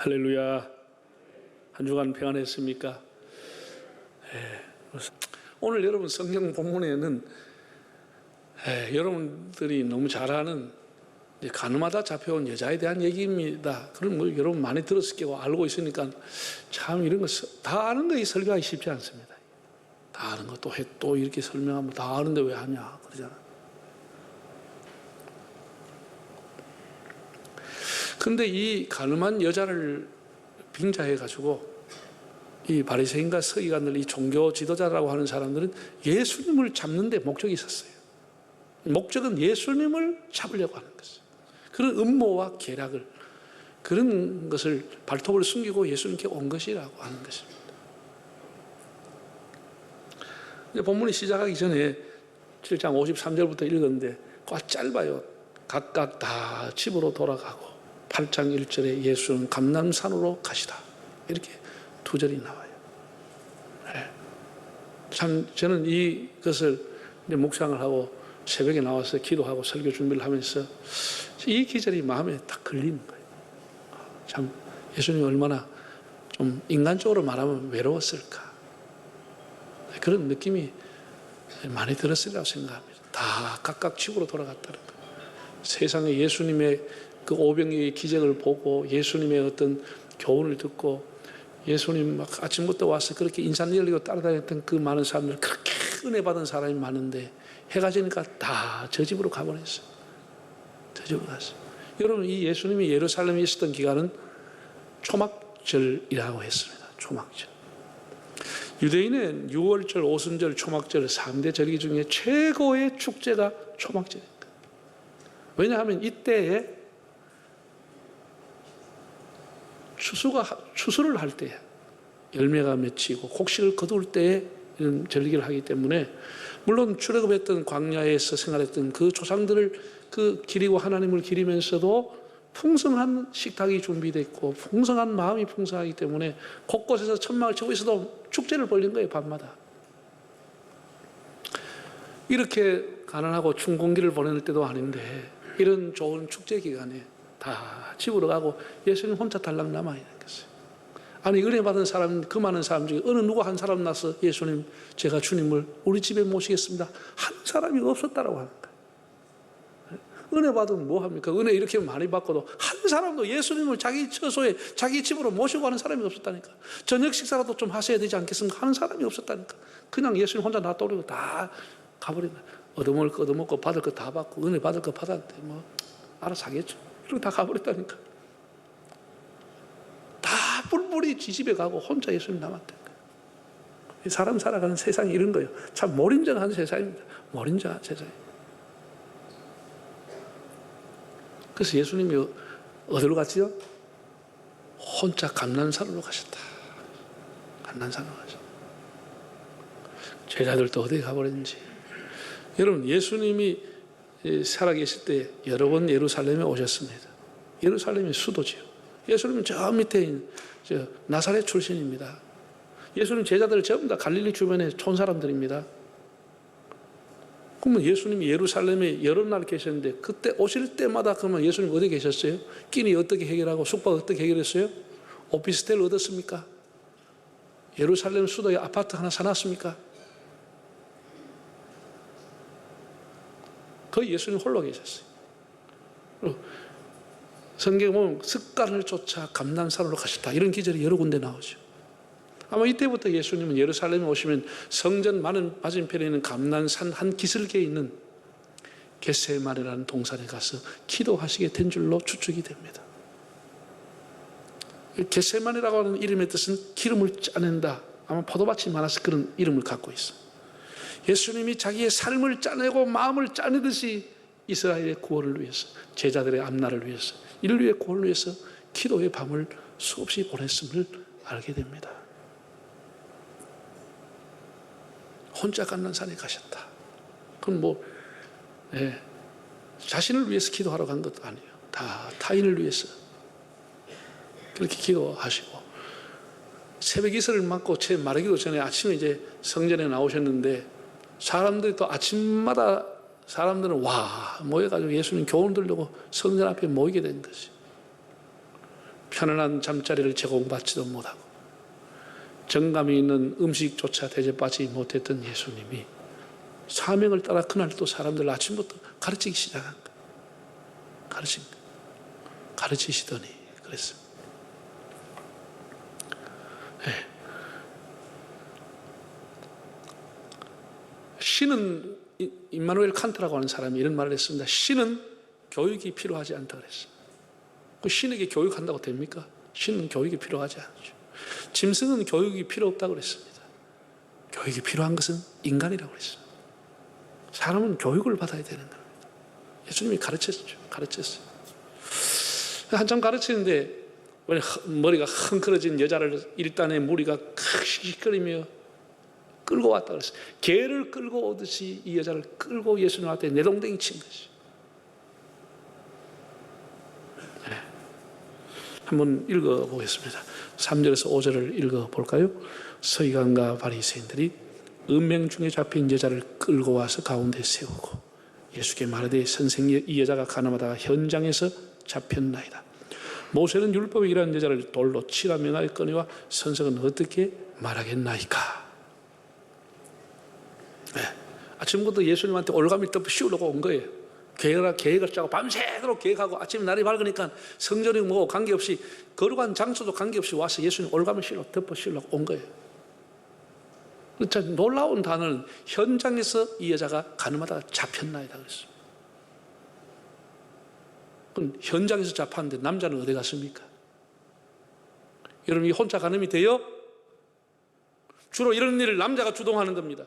할렐루야. 한 주간 평안했습니까? 오늘 여러분 성경 본문에는 여러분들이 너무 잘 아는 가늠하다 잡혀온 여자에 대한 얘기입니다. 그럼 뭐 여러분 많이 들었을 거고 알고 있으니까 참 이런 거 다 아는 거 설교하기 쉽지 않습니다. 다 아는 거 또 이렇게 설명하면 다 아는데 왜 하냐 그러잖아. 근데 이 가늠한 여자를 빙자해 가지고 이 바리새인과 서기관들, 이 종교 지도자라고 하는 사람들은 예수님을 잡는 데 목적이 있었어요. 목적은 예수님을 잡으려고 하는 것이에요. 그런 음모와 계략을, 그런 것을 발톱을 숨기고 예수님께 온 것이라고 하는 것입니다. 본문이 시작하기 전에 7장 53절부터 읽었는데 꽉 짧아요. 각각 다 집으로 돌아가고 8장 1절에 예수는 감람산으로 가시다. 이렇게 두 절이 나와요. 참 저는 이것을 묵상을 하고 새벽에 나와서 기도하고 설교 준비를 하면서 이 기절이 마음에 딱 걸리는 거예요. 참 예수님이 얼마나 좀 인간적으로 말하면 외로웠을까. 그런 느낌이 많이 들었으리라고 생각합니다. 다 각각 집으로 돌아갔다는 거예요. 세상에 예수님의 그 오병이의 기적을 보고 예수님의 어떤 교훈을 듣고 예수님 막 아침부터 와서 그렇게 인산 열리고 따라다녔던 그 많은 사람들, 그렇게 은혜 받은 사람이 많은데 해가 지니까 다 저 집으로 가버렸어요. 저 집으로 갔어요. 여러분, 이 예수님이 예루살렘에 있었던 기간은 초막절이라고 했습니다. 초막절. 유대인은 6월절, 오순절, 초막절 3대 절기 중에 최고의 축제가 초막절입니다. 왜냐하면 이때에 추수를 할 때, 열매가 맺히고 곡식을 거둘 때에 이런 절기를 하기 때문에, 물론 출애굽했던 광야에서 생활했던 그 조상들을 그 기리고 하나님을 기리면서도 풍성한 식탁이 준비됐고 풍성한 마음이 풍성하기 때문에 곳곳에서 천막을 치고 있어도 축제를 벌린 거예요. 밤마다. 이렇게 가난하고 춘 공기를 보낼 때도 아닌데 이런 좋은 축제 기간에 다 집으로 가고 예수님 혼자 달랑 남아있는 것이에요. 아니, 은혜 받은 사람, 그 많은 사람 중에 어느 누구 한 사람 나서 예수님, 제가 주님을 우리 집에 모시겠습니다, 한 사람이 없었다라고 하는 거예요. 은혜 받으면 뭐 합니까? 은혜 이렇게 많이 받고도 한 사람도 예수님을 자기 처소에 자기 집으로 모시고 가는 사람이 없었다니까. 저녁 식사라도 좀 하셔야 되지 않겠습니까? 하는 사람이 없었다니까. 그냥 예수님 혼자 놔둬버리고 다 가버린 거예요. 얻어먹을 거 얻어먹고 받을 거 다 받고 은혜 받을 거 받았는데 뭐 알아서 하겠죠. 그리고 다 가버렸다니까. 다 뿔뿔이 지집에 가고 혼자 예수님 남았다니까. 사람 살아가는 세상이 이런 거예요. 참 몰인정한 세상입니다. 몰인정한 세상. 그래서 예수님이 어디로 갔지요? 혼자 감람산으로 가셨다. 감람산으로 가셨다. 제자들도 어디에 가버렸는지. 여러분, 예수님이 살아계실 때 여러 번 예루살렘에 오셨습니다. 예루살렘이 수도지요. 예수님은 저 밑에 있는 나사렛 출신입니다. 예수님 제자들 전부 다 갈릴리 주변에 촌 사람들입니다. 그러면 예수님이 예루살렘에 여러 날 계셨는데 그때 오실 때마다 그러면 예수님 어디 계셨어요? 끼니 어떻게 해결하고 숙박 어떻게 해결했어요? 오피스텔 얻었습니까? 예루살렘 수도에 아파트 하나 사놨습니까? 거의 예수님 홀로 계셨어요. 성경에 보면 습관을 쫓아 감람산으로 가셨다, 이런 기절이 여러 군데 나오죠. 아마 이때부터 예수님은 예루살렘에 오시면 성전 맞은편에 있는 감람산 한 기슭에 있는 겟세마네라는 동산에 가서 기도하시게 된 줄로 추측이 됩니다. 겟세마네라고 하는 이름의 뜻은 기름을 짜낸다. 아마 포도밭이 많아서 그런 이름을 갖고 있어요. 예수님이 자기의 삶을 짜내고 마음을 짜내듯이 이스라엘의 구원을 위해서, 제자들의 앞날을 위해서, 인류의 구원을 위해서 기도의 밤을 수없이 보냈음을 알게 됩니다. 혼자 감람산에 가셨다. 그건 자신을 위해서 기도하러 간 것도 아니에요. 다 타인을 위해서 그렇게 기도하시고, 새벽 이슬을 맞고 채 마르기도 전에 아침에 이제 성전에 나오셨는데 사람들이 또 아침마다 사람들은 모여가지고 예수님 교훈 들으려고 성전 앞에 모이게 된 것이. 편안한 잠자리를 제공받지도 못하고 정감이 있는 음식조차 대접받지 못했던 예수님이 사명을 따라 그날 또 사람들 아침부터 가르치기 시작한 거예요. 가르치시더니 그랬습니다. 네. 신은 임마누엘 칸트라고 하는 사람이 이런 말을 했습니다. 신은 교육이 필요하지 않다 그랬어요. 그 신에게 교육한다고 됩니까? 신은 교육이 필요하지 않죠. 짐승은 교육이 필요 없다고 그랬습니다. 교육이 필요한 것은 인간이라고 그랬어요. 사람은 교육을 받아야 되는 겁니다. 예수님이 가르쳤어요. 한참 가르치는데 머리가 헝클어진 여자를 일단의 무리가 킥킥거리며 끌고 왔다 그랬어요. 개를 끌고 오듯이 이 여자를 끌고 예수님 앞에 내동댕이 친 것이죠. 네. 한번 읽어보겠습니다. 3절에서 5절을 읽어볼까요? 서기관과 바리새인들이 은명 중에 잡힌 여자를 끌고 와서 가운데 세우고 예수께 말하되 선생님, 이 여자가 가늠하다가 현장에서 잡혔나이다. 모세는 율법에 이러한 여자를 돌로 치라 명하였거니와 선생은 어떻게 말하겠나이까? 네. 아침부터 예수님한테 올가미 떡 씌우려고 온 거예요. 계획을 짜고 밤새도록 계획하고 아침 날이 밝으니까 성전이 뭐고 관계없이 거룩한 장소도 관계없이 와서 예수님 올가미 덮어 씌우려고 온 거예요. 참 놀라운 단어는 현장에서 이 여자가 가늠하다가 잡혔나이다 그랬어요. 그럼 현장에서 잡혔는데 남자는 어디 갔습니까? 여러분, 이 혼자 가늠이 돼요? 주로 이런 일을 남자가 주동하는 겁니다.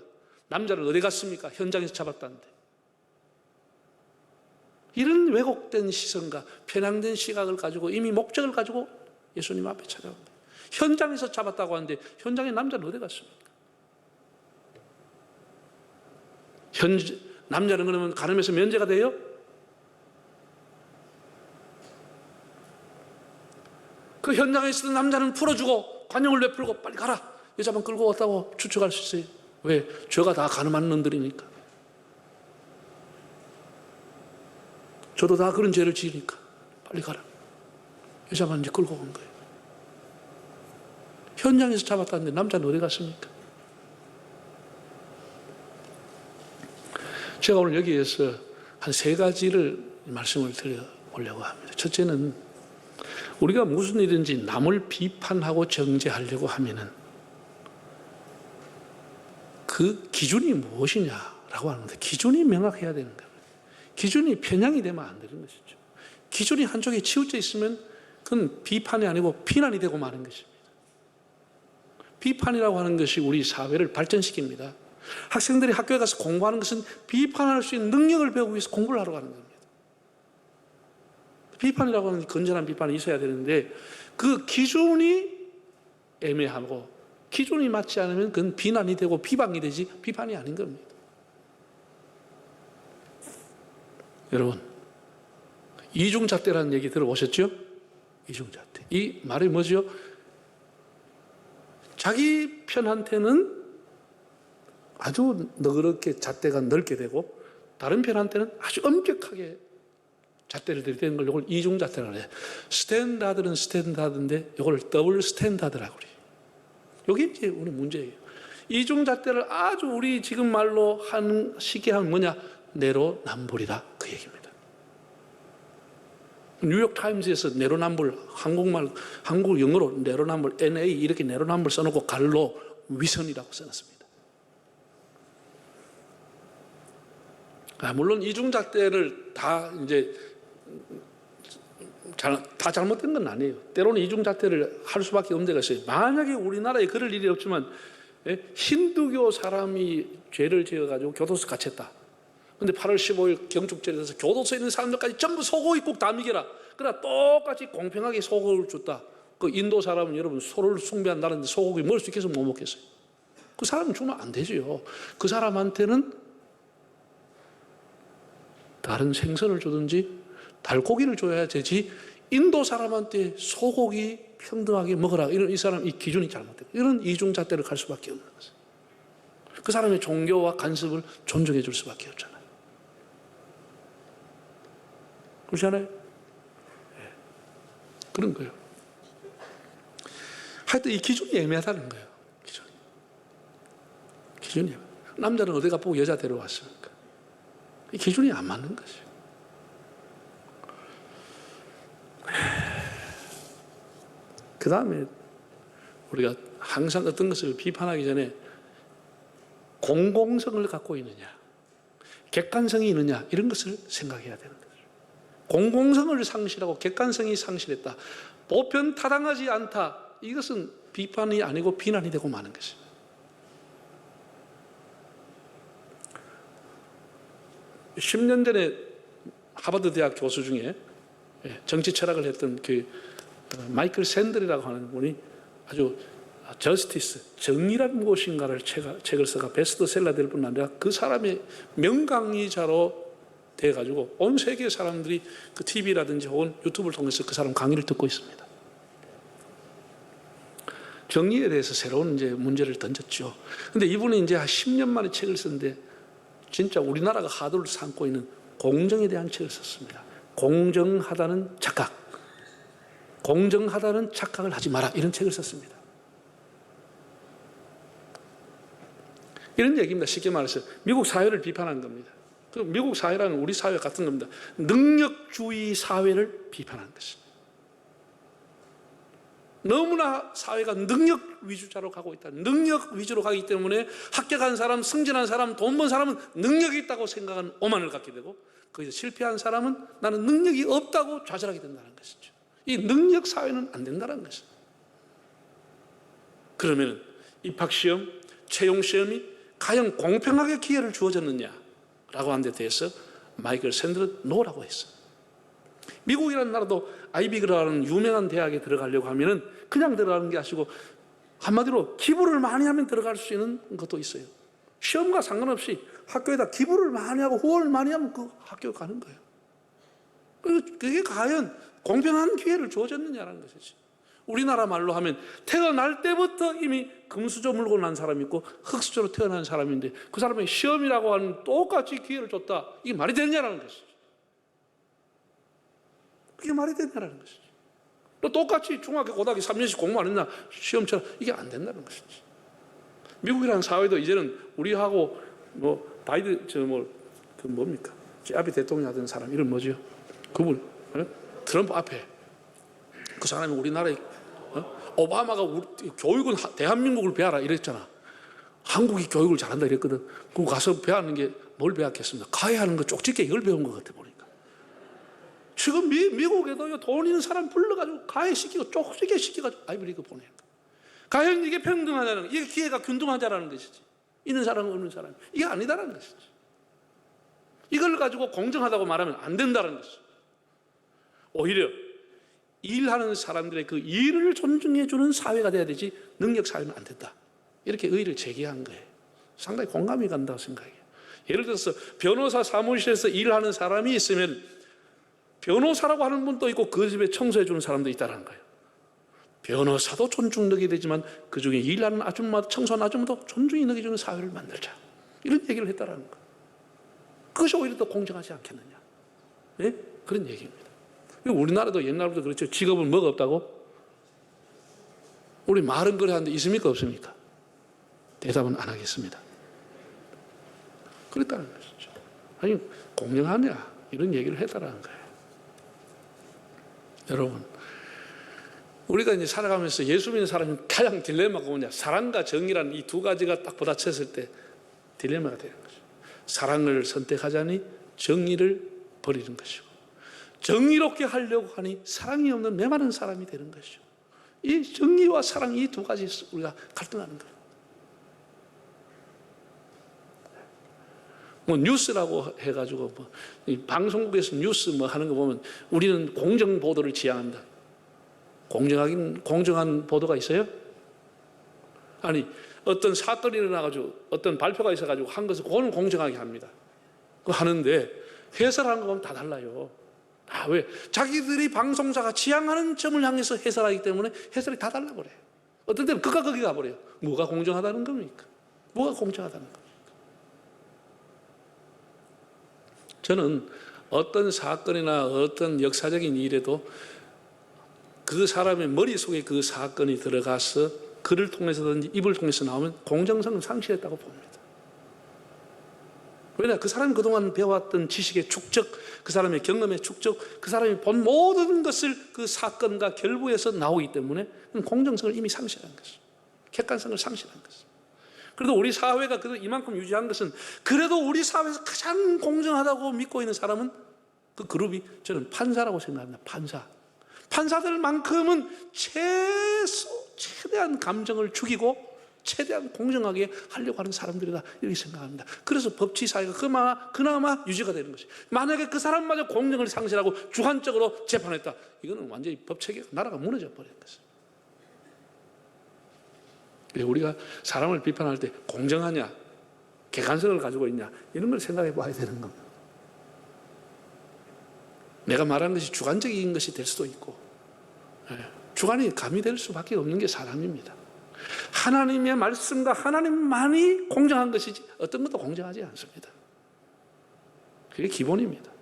남자는 어디 갔습니까? 현장에서 잡았다는데. 이런 왜곡된 시선과 편향된 시각을 가지고 이미 목적을 가지고 예수님 앞에 찾아온 거예요. 현장에서 잡았다고 하는데 현장에 남자는 어디 갔습니까? 남자는 그러면 가늠해서 면제가 돼요? 그 현장에 있었던 남자는 풀어주고 관용을 베풀고 빨리 가라. 여자만 끌고 왔다고 추측할 수 있어요. 왜? 죄가 다 가늠한 놈들이니까. 저도 다 그런 죄를 지으니까 빨리 가라. 여자만 이제 끌고 온 거예요. 현장에서 잡았다는데 남자는 어디 갔습니까? 제가 오늘 여기에서 한 3가지를 말씀을 드려보려고 합니다. 첫째는 우리가 무슨 일인지 남을 비판하고 정죄하려고 하면은 그 기준이 무엇이냐라고 하는데 기준이 명확해야 되는 겁니다. 기준이 편향이 되면 안 되는 것이죠. 기준이 한쪽에 치우쳐 있으면 그건 비판이 아니고 비난이 되고 마는 것입니다. 비판이라고 하는 것이 우리 사회를 발전시킵니다. 학생들이 학교에 가서 공부하는 것은 비판할 수 있는 능력을 배우기 위해서 공부를 하러 가는 겁니다. 비판이라고 하는 건전한 비판이 있어야 되는데 그 기준이 애매하고 기준이 맞지 않으면 그건 비난이 되고 비방이 되지 비판이 아닌 겁니다. 여러분, 이중잣대라는 얘기 들어보셨죠? 이중잣대. 이 말이 뭐죠? 자기 편한테는 아주 너그럽게 잣대가 넓게 되고 다른 편한테는 아주 엄격하게 잣대를 들이대는 걸 이걸 이중잣대라고 해요. 스탠다드는 스탠다드인데 이걸 더블 스탠다드라고 그래요. 이게 이제 우리 문제예요. 이중잣대를 아주 우리 지금 말로 쉽게 하면 뭐냐? 내로남불이다. 그 얘기입니다. 뉴욕타임즈에서 내로남불, 한국 영어로 내로남불, NA 이렇게 내로남불 써놓고 갈로 위선이라고 써놨습니다. 물론 이중잣대를 다 이제 다 잘못된 건 아니에요. 때로는 이중잣대를 할 수밖에 없는 데가 있어요. 만약에 우리나라에 그럴 일이 없지만 힌두교 사람이 죄를 지어가지고 교도소 갇혔다. 근데 8월 15일 경축절에 돼서 교도소에 있는 사람들까지 전부 소고기 꼭 다 먹여라. 그러나 똑같이 공평하게 소고기를 줬다. 그 인도 사람은 여러분 소를 숭배한 나라인데 소고기 먹을 수 있겠어요? 못 먹겠어요? 그 사람은 주면 안 되죠. 그 사람한테는 다른 생선을 주든지 달고기를 줘야 되지 인도 사람한테 소고기 평등하게 먹으라. 이 사람 이 기준이 잘못되고 이런 이중잣대를 갈 수밖에 없는 거죠. 그 사람의 종교와 간섭을 존중해 줄 수밖에 없잖아요. 그렇지 않아요? 네. 그런 거예요. 하여튼 이 기준이 애매하다는 거예요. 기준이 애매해요. 남자는 어디가 보고 여자 데려왔습니까? 이 기준이 안 맞는 거죠. 그 다음에 우리가 항상 어떤 것을 비판하기 전에 공공성을 갖고 있느냐, 객관성이 있느냐, 이런 것을 생각해야 되는 거죠. 공공성을 상실하고 객관성이 상실했다, 보편 타당하지 않다, 이것은 비판이 아니고 비난이 되고 마는 것입니다. 십 년 전에 하버드 대학 교수 중에 정치 철학을 했던 그 마이클 샌들이라고 하는 분이 아주 저스티스, 정의란 무엇인가를 책을 써가 베스트셀러 될 뿐 아니라 그 사람의 명강의자로 돼가지고 온 세계 사람들이 그 TV라든지 혹은 유튜브를 통해서 그 사람 강의를 듣고 있습니다. 정의에 대해서 새로운 이제 문제를 던졌죠. 근데 이분이 이제 한 10년 만에 책을 썼는데 진짜 우리나라가 하도를 삼고 있는 공정에 대한 책을 썼습니다. 공정하다는 착각, 공정하다는 착각을 하지 마라, 이런 책을 썼습니다. 이런 얘기입니다. 쉽게 말해서 미국 사회를 비판한 겁니다. 미국 사회라는 우리 사회 같은 겁니다. 능력주의 사회를 비판한 것입니다. 너무나 사회가 능력 위주자로 가고 있다. 능력 위주로 가기 때문에 합격한 사람, 승진한 사람, 돈 번 사람은 능력이 있다고 생각하는 오만을 갖게 되고, 거기서 실패한 사람은 나는 능력이 없다고 좌절하게 된다는 것이죠. 이 능력 사회는 안 된다는 것입니다. 그러면 입학시험, 채용시험이 과연 공평하게 기회를 주어졌느냐라고 하는 데 대해서 마이클 샌들은 노라고 했어요. 미국이라는 나라도 아이비그라는 유명한 대학에 들어가려고 하면은 그냥 들어가는 게 아니고 한마디로 기부를 많이 하면 들어갈 수 있는 것도 있어요. 시험과 상관없이 학교에다 기부를 많이 하고 후원을 많이 하면 그 학교 가는 거예요. 그게 과연 공평한 기회를 주어졌느냐라는 것이지. 우리나라 말로 하면 태어날 때부터 이미 금수저 물고 난 사람이 있고 흙수저로 태어난 사람인데 그 사람의 시험이라고 하는 똑같이 기회를 줬다. 이게 말이 되느냐라는 것이지. 그게 말이 되느냐라는 것이지. 또 똑같이 중학교, 고등학교 3년씩 공부 안 했나 시험처럼 이게 안 된다는 것이지. 미국이라는 사회도 이제는 우리하고 뭐 바이든 그 뭡니까? 앞에 대통령 하던 사람 이름 뭐죠? 그분 트럼프 앞에 그 사람이 우리나라에 오바마가 교육은 대한민국을 배워라 이랬잖아. 한국이 교육을 잘한다 이랬거든. 그거 가서 배우는 게 뭘 배웠겠습니까? 가야 하는 거 쪽집게 이걸 배운 것 같아 보니까. 지금 미국에도 돈 있는 사람 불러가지고 가해시키고 쪽집게 시켜가지고 아이비리그 보내는 거야. 과연 이게 평등하다는, 이게 기회가 균등하다라는 것이지. 있는 사람은 없는 사람. 이게 아니다라는 것이지. 이걸 가지고 공정하다고 말하면 안 된다는 것이지. 오히려 일하는 사람들의 그 일을 존중해주는 사회가 돼야 되지 능력 사회는 안 된다. 이렇게 의의를 제기한 거예요. 상당히 공감이 간다고 생각해요. 예를 들어서 변호사 사무실에서 일하는 사람이 있으면 변호사라고 하는 분도 있고 그 집에 청소해주는 사람도 있다는 거예요. 변호사도 존중 느끼되지만 그 중에 일하는 아줌마, 청소하는 아줌마도 존중이 느껴지는 사회를 만들자. 이런 얘기를 했다는 거예요. 그것이 오히려 더 공정하지 않겠느냐. 네? 그런 얘기입니다. 우리나라도 옛날부터 그렇죠. 직업은 뭐가 없다고? 우리 말은 그래 하는데 있습니까? 없습니까? 대답은 안 하겠습니다. 그랬다는 것이죠. 아니, 공정하냐? 이런 얘기를 했다는 거예요. 여러분, 우리가 이제 살아가면서 예수 믿는 사람이 가장 딜레마가 뭐냐? 사랑과 정의라는 이 두 가지가 딱 부딪혔을 때 딜레마가 되는 거죠. 사랑을 선택하자니 정의를 버리는 것이고, 정의롭게 하려고 하니 사랑이 없는 메마른 사람이 되는 것이죠. 이 정의와 사랑 이 두 가지 우리가 갈등하는 거예요. 뭐 뉴스라고 해가지고 이 방송국에서 뉴스 뭐 하는 거 보면 우리는 공정 보도를 지향한다. 공정한 보도가 있어요? 아니, 어떤 사건이 일어나가지고 어떤 발표가 있어가지고 한 것을 그거는 공정하게 합니다. 그거 하는데 해설하는 거 보면 다 달라요. 다 왜? 자기들이 방송사가 지향하는 점을 향해서 해설하기 때문에 해설이 다 달라버려요. 어떤 때는 극과 극이 가버려요. 뭐가 공정하다는 겁니까? 뭐가 공정하다는 겁니까? 저는 어떤 사건이나 어떤 역사적인 일에도 그 그 사람의 머릿속에 그 사건이 들어가서 그를 통해서든지 입을 통해서 나오면 공정성을 상실했다고 봅니다. 왜냐? 그 사람이 그동안 배워왔던 지식의 축적, 그 사람의 경험의 축적, 그 사람이 본 모든 것을 그 사건과 결부해서 나오기 때문에 공정성을 이미 상실한 것이죠. 객관성을 상실한 것이죠. 그래도 우리 사회가 그래도 이만큼 유지한 것은, 그래도 우리 사회에서 가장 공정하다고 믿고 있는 사람은 그 그룹이 저는 판사라고 생각합니다. 판사들만큼은 최대한 감정을 죽이고 최대한 공정하게 하려고 하는 사람들이다, 이렇게 생각합니다. 그래서 법치사회가 그나마 유지가 되는 것이. 만약에 그 사람마저 공정을 상실하고 주관적으로 재판했다, 이거는 완전히 법체계가, 나라가 무너져 버리는 것입니다. 우리가 사람을 비판할 때 공정하냐, 객관성을 가지고 있냐, 이런 걸 생각해 봐야 되는 겁니다. 내가 말하는 것이 주관적인 것이 될 수도 있고, 주관이 가미될 수밖에 없는 게 사람입니다. 하나님의 말씀과 하나님만이 공정한 것이지 어떤 것도 공정하지 않습니다. 그게 기본입니다.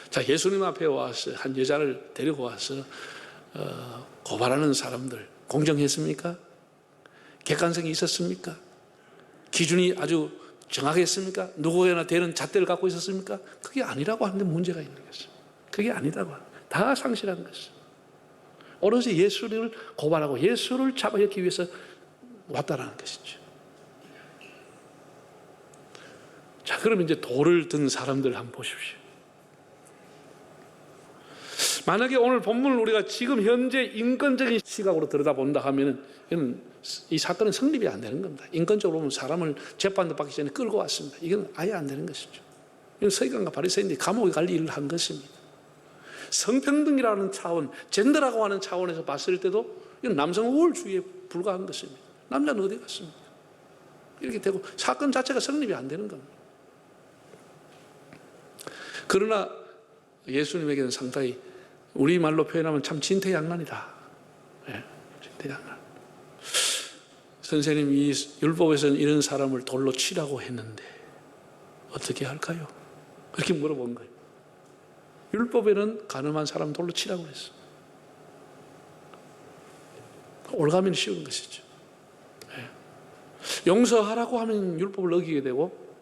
자, 예수님 앞에 와서 한 여자를 데리고 와서 고발하는 사람들 공정했습니까? 객관성이 있었습니까? 기준이 아주 정확했습니까? 누구에나 되는 잣대를 갖고 있었습니까? 그게 아니라고 하는데 문제가 있는 것이죠. 그게 아니라고 하는, 다 상실한 것이죠. 오로지 예수를 고발하고 예수를 잡아내기 위해서 왔다라는 것이죠. 자, 그럼 이제 돌을 든 사람들 한번 보십시오. 만약에 오늘 본문을 우리가 지금 현재 인권적인 시각으로 들여다본다 하면은 이 사건은 성립이 안 되는 겁니다. 인권적으로 보면 사람을 재판도 받기 전에 끌고 왔습니다. 이건 아예 안 되는 것이죠. 이건 서기관과 바리새인들이 감옥에 갈 일을 한 것입니다. 성평등이라는 차원, 젠더라고 하는 차원에서 봤을 때도 이건 남성 우월주의에 불과한 것입니다. 남자는 어디 갔습니까? 이렇게 되고 사건 자체가 성립이 안 되는 겁니다. 그러나 예수님에게는 상당히 우리말로 표현하면 참 진퇴양난이다. 네, 진퇴양난. 선생님, 이 율법에서는 이런 사람을 돌로 치라고 했는데 어떻게 할까요? 그렇게 물어본 거예요. 율법에는 가늠한 사람 돌로 치라고 했어. 올가면 쉬운 것이죠. 네. 용서하라고 하면 율법을 어기게 되고,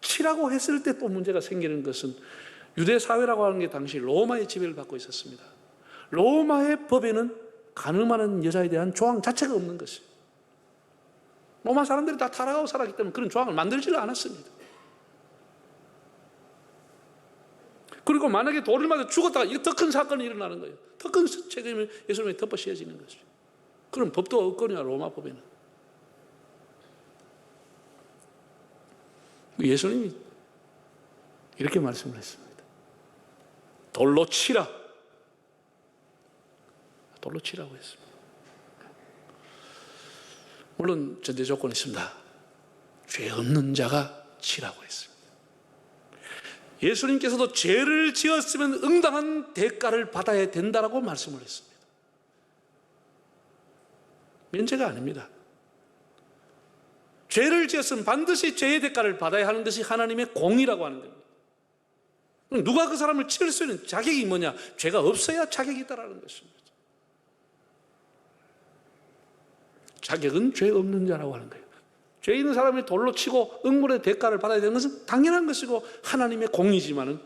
치라고 했을 때 또 문제가 생기는 것은, 유대 사회라고 하는 게 당시 로마의 지배를 받고 있었습니다. 로마의 법에는 간음하는 여자에 대한 조항 자체가 없는 것이에요. 로마 사람들이 다 타락하고 살았기 때문에 그런 조항을 만들지를 않았습니다. 그리고 만약에 돌을 맞아 죽었다가 이거 더 큰 사건이 일어나는 거예요. 더 큰 책임을 예수님에 덮어 씌워지는 것이죠. 그럼 법도 없거든요, 로마 법에는. 예수님이 이렇게 말씀을 했습니다. 돌로 치라. 돌로 치라고 했습니다. 물론 전제 조건이 있습니다. 죄 없는 자가 치라고 했습니다. 예수님께서도 죄를 지었으면 응당한 대가를 받아야 된다라고 말씀을 했습니다. 면제가 아닙니다. 죄를 지었으면 반드시 죄의 대가를 받아야 하는 것이 하나님의 공의라고 하는 겁니다. 누가 그 사람을 칠 수 있는 자격이 뭐냐? 죄가 없어야 자격이 있다라는 것입니다. 자격은 죄 없는 자라고 하는 거예요. 죄 있는 사람이 돌로 치고 응물의 대가를 받아야 되는 것은 당연한 것이고 하나님의 공의지만은,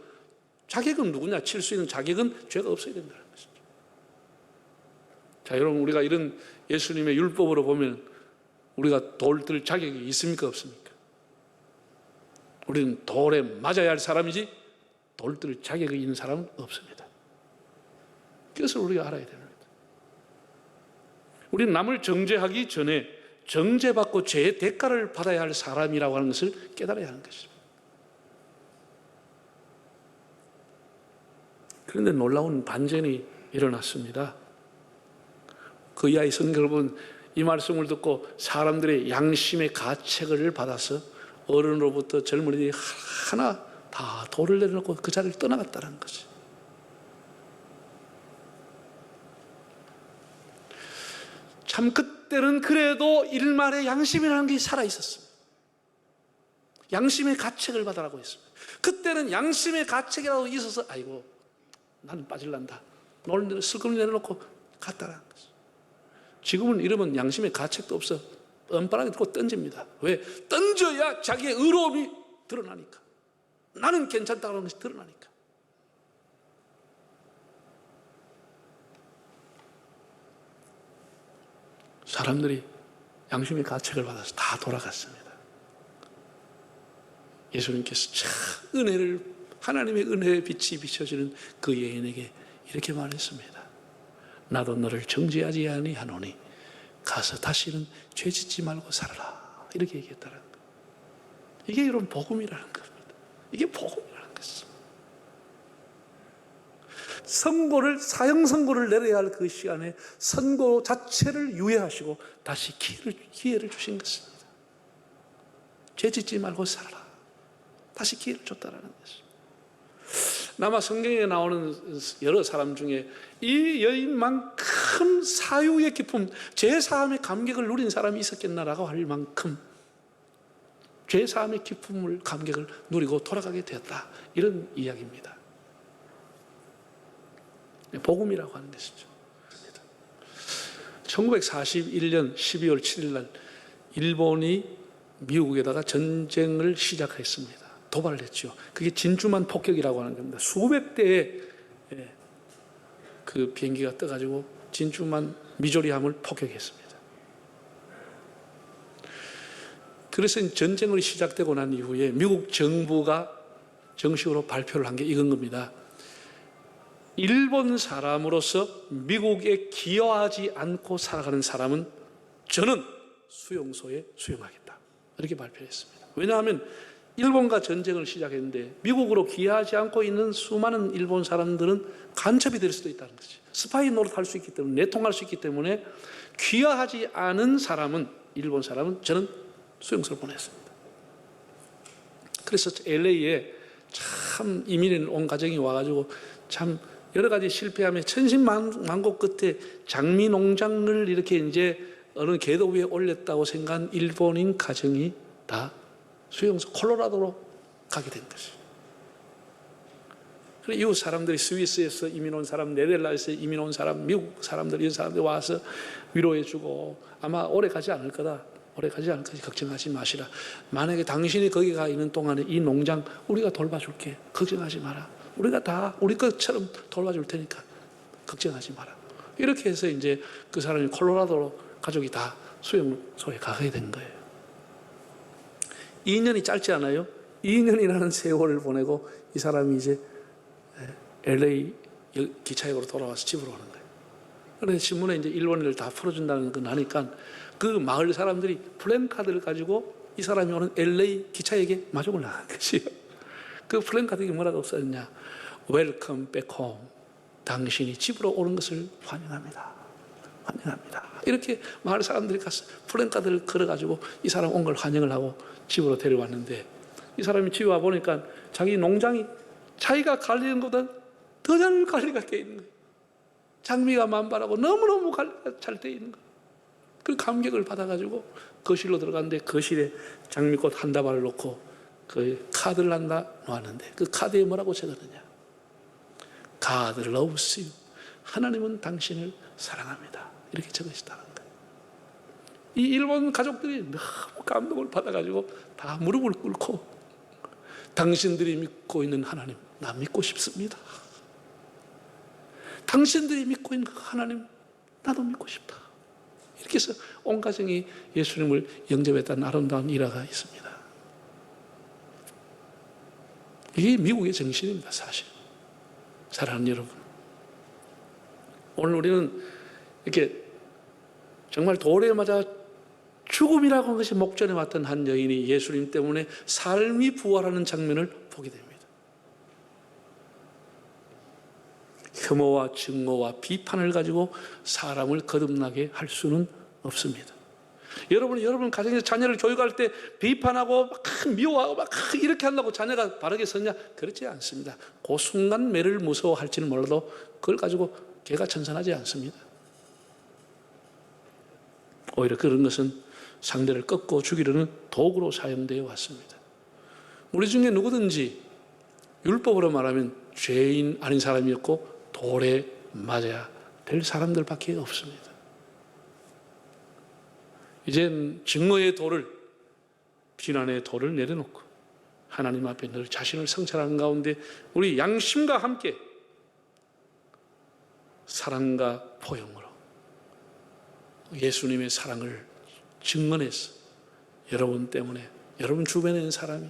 자격은 누구냐? 칠 수 있는 자격은 죄가 없어야 된다는 것이죠. 자, 여러분, 우리가 이런 예수님의 율법으로 보면 우리가 돌 들 자격이 있습니까? 없습니까? 우리는 돌에 맞아야 할 사람이지 돌 들 자격이 있는 사람은 없습니다. 그것을 우리가 알아야 됩니다. 우리는 남을 정죄하기 전에 정죄받고 죄의 대가를 받아야 할 사람이라고 하는 것을 깨달아야 하는 것입니다. 그런데 놀라운 반전이 일어났습니다. 그 이하의 성경 여러분, 이 말씀을 듣고 사람들의 양심의 가책을 받아서 어른으로부터 젊은이들이 하나 다 돌을 내려놓고 그 자리를 떠나갔다는 것이. 참 그때는 그래도 일말의 양심이라는 게 살아있었습니다. 양심의 가책을 받으라고 했습니다. 그때는 양심의 가책이라도 있어서 아이고 나는 빠질란다. 노는 대로 슬금이 내려놓고 갔다라는 거죠. 지금은 이러면 양심의 가책도 없어. 뻔뻔하게 들고 던집니다. 왜? 던져야 자기의 의로움이 드러나니까. 나는 괜찮다는 것이 드러나니까. 사람들이 양심의 가책을 받아서 다 돌아갔습니다. 예수님께서 참 하나님의 은혜의 빛이 비춰지는 그 여인에게 이렇게 말했습니다. 나도 너를 정죄하지 아니하노니 가서 다시는 죄짓지 말고 살아라. 이렇게 얘기했다는 거예요. 이게 이런 복음이라는 겁니다. 이게 복음이라는 것입니다. 사형 선고를 내려야 할 그 시간에 선고 자체를 유예하시고 다시 기회를 주신 것입니다. 죄짓지 말고 살아라. 다시 기회를 줬다라는 것입니다. 아마 성경에 나오는 여러 사람 중에 이 여인만큼 사유의 기쁨, 죄사함의 감격을 누린 사람이 있었겠나라고 할 만큼 죄사함의 기쁨을, 감격을 누리고 돌아가게 되었다. 이런 이야기입니다. 복음이라고 하는 것이죠. 1941년 12월 7일 날 일본이 미국에다가 전쟁을 시작했습니다. 도발을 했죠. 그게 진주만 폭격이라고 하는 겁니다. 수백 대의 그 비행기가 떠가지고 진주만 미조리함을 폭격했습니다. 그래서 전쟁이 시작되고 난 이후에 미국 정부가 정식으로 발표를 한 게 이건 겁니다. 일본 사람으로서 미국에 기여하지 않고 살아가는 사람은 저는 수용소에 수용하겠다. 이렇게 발표했습니다. 왜냐하면 일본과 전쟁을 시작했는데 미국으로 기여하지 않고 있는 수많은 일본 사람들은 간첩이 될 수도 있다는 거지. 스파이 노릇할 수 있기 때문에, 내통할 수 있기 때문에 기여하지 않은 사람은, 일본 사람은 저는 수용소를 보냈습니다. 그래서 LA에 참 이민인 온 가정이 와가지고 참 여러 가지 실패하며 천신만고 끝에 장미 농장을 이렇게 이제 어느 궤도 위에 올렸다고 생각한 일본인 가정이 다 수용소 콜로라도로 가게 된 것이죠. 그래서 이웃 사람들이 스위스에서 이민 온 사람, 네덜란드에서 이민 온 사람, 미국 사람들, 이런 사람들이 와서 위로해주고 아마 오래 가지 않을 거다. 오래 가지 않을 거지. 걱정하지 마시라. 만약에 당신이 거기 가 있는 동안에 이 농장 우리가 돌봐줄게. 걱정하지 마라. 우리가 다 우리 것처럼 돌봐줄 테니까 걱정하지 마라. 이렇게 해서 이제 그 사람이 콜로라도로 가족이 다 수용소에 가게 된 거예요. 2년이 짧지 않아요? 2년이라는 세월을 보내고 이 사람이 이제 LA 기차역으로 돌아와서 집으로 오는 거예요. 그래서 신문에 이제 일본인을 다 풀어준다는 거 나니까 그 마을 사람들이 플랜카드를 가지고 이 사람이 오는 LA 기차역에 마중을 나간 것이에요. 그 플랜카드에 뭐라고 써있냐? Welcome back home. 당신이 집으로 오는 것을 환영합니다. 환영합니다. 이렇게 마을 사람들이 가서 플랜카드를 걸어가지고 이 사람 온 걸 환영을 하고 집으로 데려왔는데 이 사람이 집에 와 보니까 자기 농장이 자기가 관리하는 것보다 더 잘 관리가 돼 있는 거예요. 장미가 만발하고 너무너무 관리가 잘 돼 있는 거예요. 그 감격을 받아가지고 거실로 들어갔는데 거실에 장미꽃 한 다발을 놓고 그 카드를 하나 놓았는데 그 카드에 뭐라고 적었느냐? God loves you. 하나님은 당신을 사랑합니다. 이렇게 적으셨다는 거예요. 이 일본 가족들이 너무 감동을 받아가지고 다 무릎을 꿇고 당신들이 믿고 있는 하나님, 나 믿고 싶습니다. 당신들이 믿고 있는 그 하나님, 나도 믿고 싶다. 이렇게 해서 온 가정이 예수님을 영접했다는 아름다운 일화가 있습니다. 이게 미국의 정신입니다, 사실. 사랑하는 여러분. 오늘 우리는 이렇게 정말 돌에 맞아 죽음이라고 하는 것이 목전에 왔던 한 여인이 예수님 때문에 삶이 부활하는 장면을 보게 됩니다. 혐오와 증오와 비판을 가지고 사람을 거듭나게 할 수는 없습니다. 여러분 가정에서 자녀를 교육할 때 비판하고 막 미워하고 막 이렇게 한다고 자녀가 바르게 섰냐? 그렇지 않습니다. 그 순간 매를 무서워할지는 몰라도 그걸 가지고 개가 천선하지 않습니다. 오히려 그런 것은 상대를 꺾고 죽이려는 도구로 사용되어 왔습니다. 우리 중에 누구든지 율법으로 말하면 죄인 아닌 사람이었고 돌에 맞아야 될 사람들밖에 없습니다. 이젠 증거의 돌을, 비난의 돌을 내려놓고 하나님 앞에 늘 자신을 성찰하는 가운데 우리 양심과 함께 사랑과 포용으로 예수님의 사랑을 증언해서 여러분 때문에 여러분 주변에 있는 사람이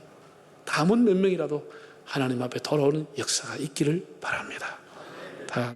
담은 몇 명이라도 하나님 앞에 돌아오는 역사가 있기를 바랍니다. 다